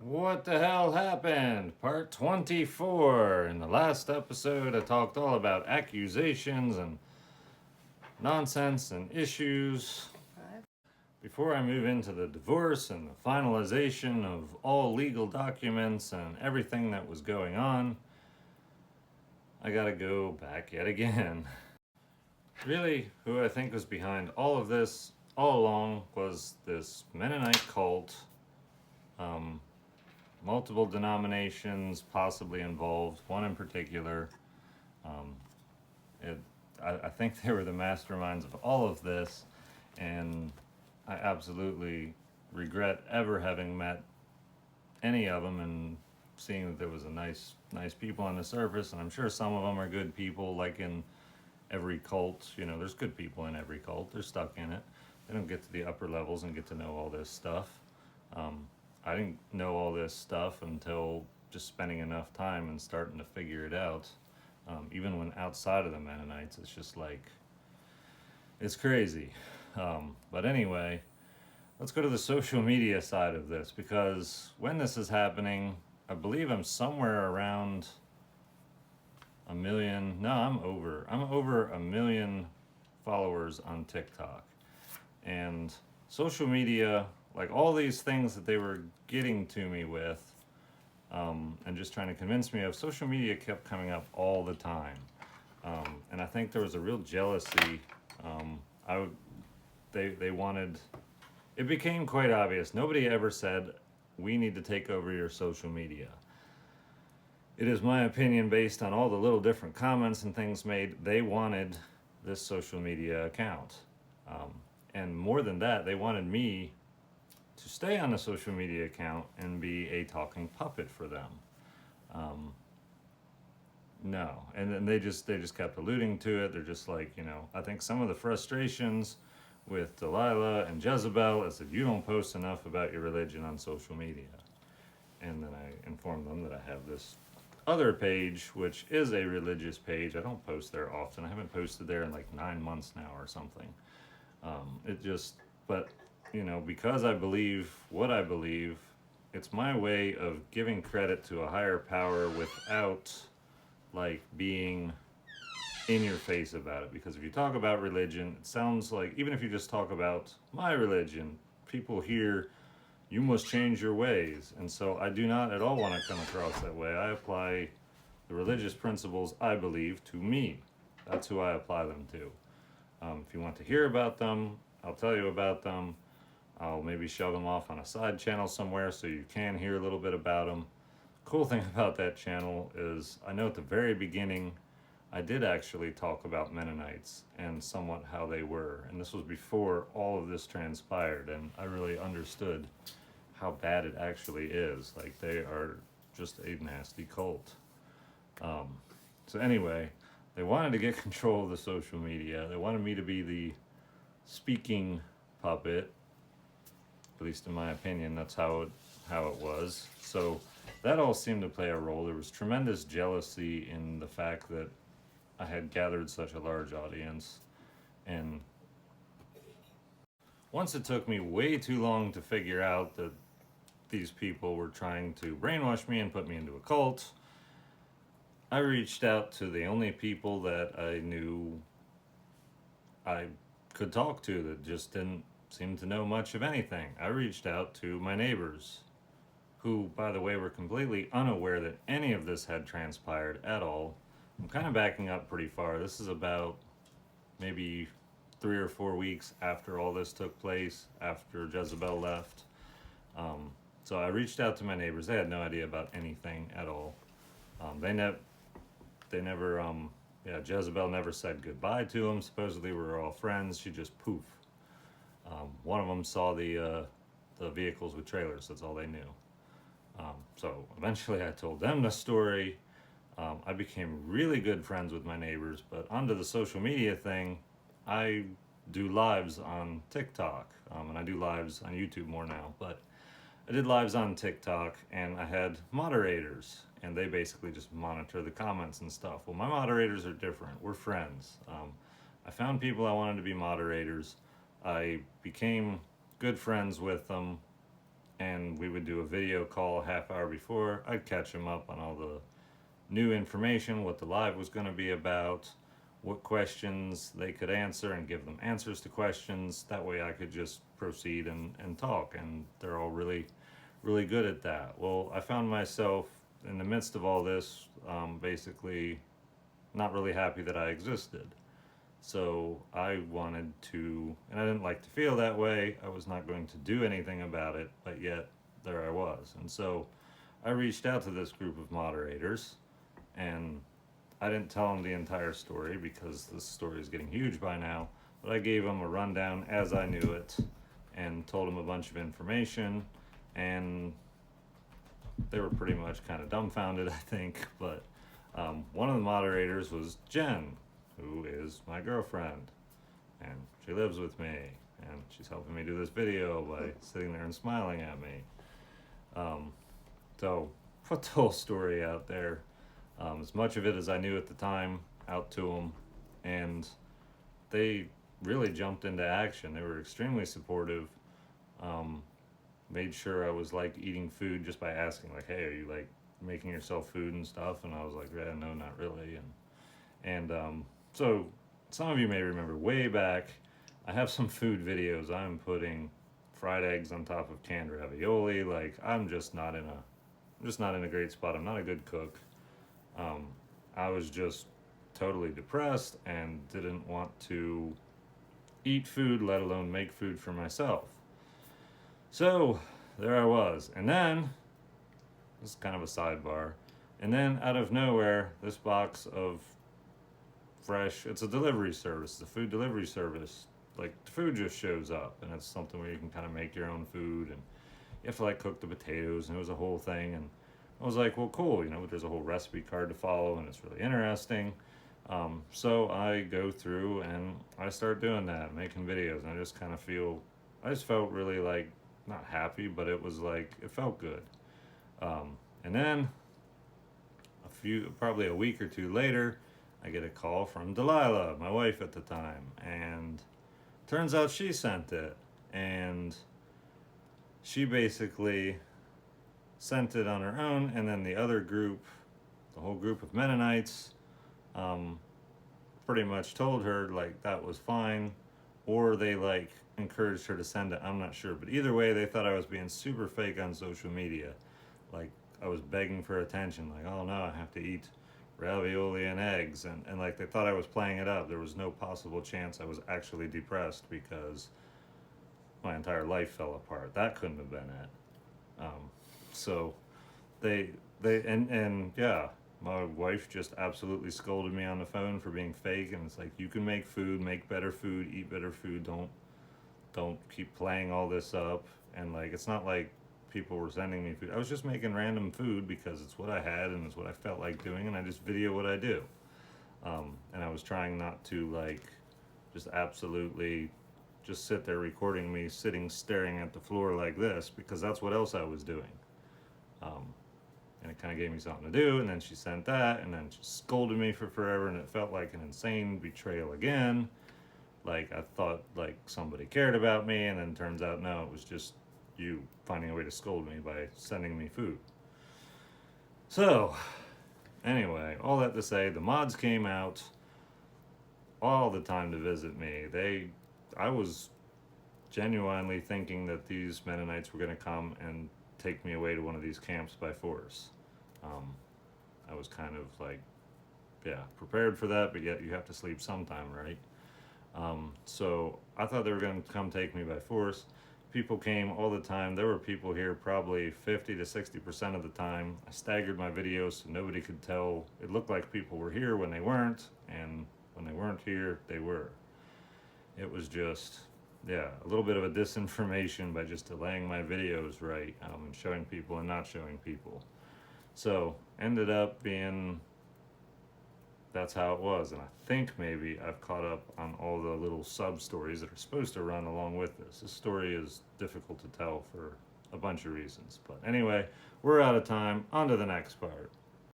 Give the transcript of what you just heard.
What the hell happened? Part 24. In the last episode, I talked all about accusations and nonsense and issues. Before I move into the divorce and the finalization of all legal documents and everything that was going on, I gotta go back yet again. Really, who I think was behind all of this all along was this Mennonite cult. Um, Multiple denominations possibly involved, one in particular. Um, it, I think they were the masterminds of all of this, and I absolutely regret ever having met any of them and seeing that there was a nice people on the surface, and I'm sure some of them are good people, like in every cult. You know, there's good people in every cult. They're stuck in it. They don't get to the upper levels and get to know all this stuff. Um, I didn't know all this stuff until just spending enough time and starting to figure it out. Even when outside of the Mennonites, it's just like, it's crazy. But anyway, let's go to the social media side of this because when this is happening, I believe I'm somewhere around a million. No, I'm over a million followers on TikTok. And social media, like all these things that they were getting to me with, and just trying to convince me of, social media kept coming up all the time. And I think there was a real jealousy. I would, they wanted. It became quite obvious. Nobody ever said we need to take over your social media. It is my opinion, based on all the little different comments and things made, they wanted this social media account. Um, and more than that, they wanted me to stay on the social media account and be a talking puppet for them. Um, no, and then they just kept alluding to it. They're just like, I think some of the frustrations with Delilah and Jezebel is that you don't post enough about your religion on social media. And then I informed them that I have this other page, which is a religious page. I don't post there often. I haven't posted there in like 9 months now or something. It just, but because I believe what I believe, it's my way of giving credit to a higher power without like being in your face about it. Because if you talk about religion, it sounds like, even if you just talk about my religion, people hear you must change your ways. And so I do not at all want to come across that way. I apply the religious principles I believe to me. That's who I apply them to. If you want to hear about them, I'll tell you about them. I'll maybe shove them off on a side channel somewhere so you can hear a little bit about them. Cool thing about that channel is I know at the very beginning I did actually talk about Mennonites and somewhat how they were. And this was before all of this transpired, and I really understood how bad it actually is. Like, they are just a nasty cult. Um, so, anyway, they wanted to get control of the social media. They wanted me to be the speaking puppet, at least in my opinion. That's how it was. So, that all seemed to play a role. There was tremendous jealousy in the fact that I had gathered such a large audience. And once it took me way too long to figure out that these people were trying to brainwash me and put me into a cult, I reached out to the only people that I knew I could talk to that just didn't seem to know much of anything. I reached out to my neighbors, who, by the way, were completely unaware that any of this had transpired at all. I'm kind of backing up pretty far. This is about maybe 3 or 4 weeks after all this took place, after Jezebel left. So I reached out to my neighbors. They had no idea about anything at all. They never, yeah, Jezebel never said goodbye to them. Supposedly we were all friends. She just poof. One of them saw the vehicles with trailers. That's all they knew. So eventually I told them the story. I became really good friends with my neighbors, but onto the social media thing, I do lives on TikTok, and I do lives on YouTube more now, but I did lives on TikTok, and I had moderators, and they basically just monitor the comments and stuff. Well, my moderators are different. We're friends. I found people I wanted to be moderators. I became good friends with them, and we would do a video call a half hour before. I'd catch them up on all the new information, what the live was going to be about, what questions they could answer, and give them answers to questions. That way I could just proceed and talk, and they're all really, really good at that. Well, I found myself in the midst of all this, basically not really happy that I existed. So I wanted to, and I didn't like to feel that way. I was not going to do anything about it, but yet there I was. And so I reached out to this group of moderators, and I didn't tell them the entire story because this story is getting huge by now, but I gave them a rundown as I knew it and told them a bunch of information, and they were pretty much kind of dumbfounded, I think. But one of the moderators was Jen, who is my girlfriend, and she lives with me, and she's helping me do this video by sitting there and smiling at me. So put the whole story out there, as much of it as I knew at the time, out to them, and they really jumped into action. They were extremely supportive. Made sure I was like eating food just by asking, like, hey, are you like making yourself food and stuff? And I was like, yeah, no, not really. And so some of you may remember way back, I have some food videos. I'm putting fried eggs on top of canned ravioli. Like, I'm just not in a great spot. I'm not a good cook. I was just totally depressed and didn't want to eat food, let alone make food for myself. So there I was. And then, this is kind of a sidebar, and then out of nowhere, this box of fresh, it's a delivery service, it's a food delivery service. Like, the food just shows up, and it's something where you can kind of make your own food, and you have to like cook the potatoes, and it was a whole thing. And I was like, well, cool, there's a whole recipe card to follow, and it's really interesting. So I go through and I start doing that, making videos, and I just felt really like, not happy, but it was like, it felt good. And then probably a week or two later, I get a call from Delilah, my wife at the time, and turns out she sent it. And she basically sent it on her own, and then the other group, the whole group of Mennonites, pretty much told her like that was fine, or they like encouraged her to send it. I'm not sure, but either way, they thought I was being super fake on social media. Like, I was begging for attention, like, oh no, I have to eat ravioli and eggs, and like they thought I was playing it up. There was no possible chance I was actually depressed because my entire life fell apart. That couldn't have been it. So and yeah, my wife just absolutely scolded me on the phone for being fake, and it's like, you can make food, make better food, eat better food, don't keep playing all this up. And like, it's not like people were sending me food. I was just making random food because it's what I had and it's what I felt like doing, and I just video what I do. And I was trying not to like just absolutely just sit there recording me sitting staring at the floor like this, because that's what else I was doing. And it kind of gave me something to do, and then she sent that, and then she scolded me for forever, and it felt like an insane betrayal again. Like, I thought like somebody cared about me, and then turns out no, it was just you finding a way to scold me by sending me food. So anyway, all that to say, the mods came out all the time to visit me. I was genuinely thinking that these Mennonites were going to come and take me away to one of these camps by force. I was kind of like, yeah, prepared for that, but yet you have to sleep sometime, right? So I thought they were going to come take me by force. People came all the time. There were people here probably 50 to 60% of the time. I staggered my videos so nobody could tell. It looked like people were here when they weren't, and when they weren't here, they were. It was just, yeah, a little bit of a disinformation by just delaying my videos, right, and showing people and not showing people. So ended up being, that's how it was. And I think maybe I've caught up on all the little sub stories that are supposed to run along with this. This story is difficult to tell for a bunch of reasons. But anyway, we're out of time. On to the next part.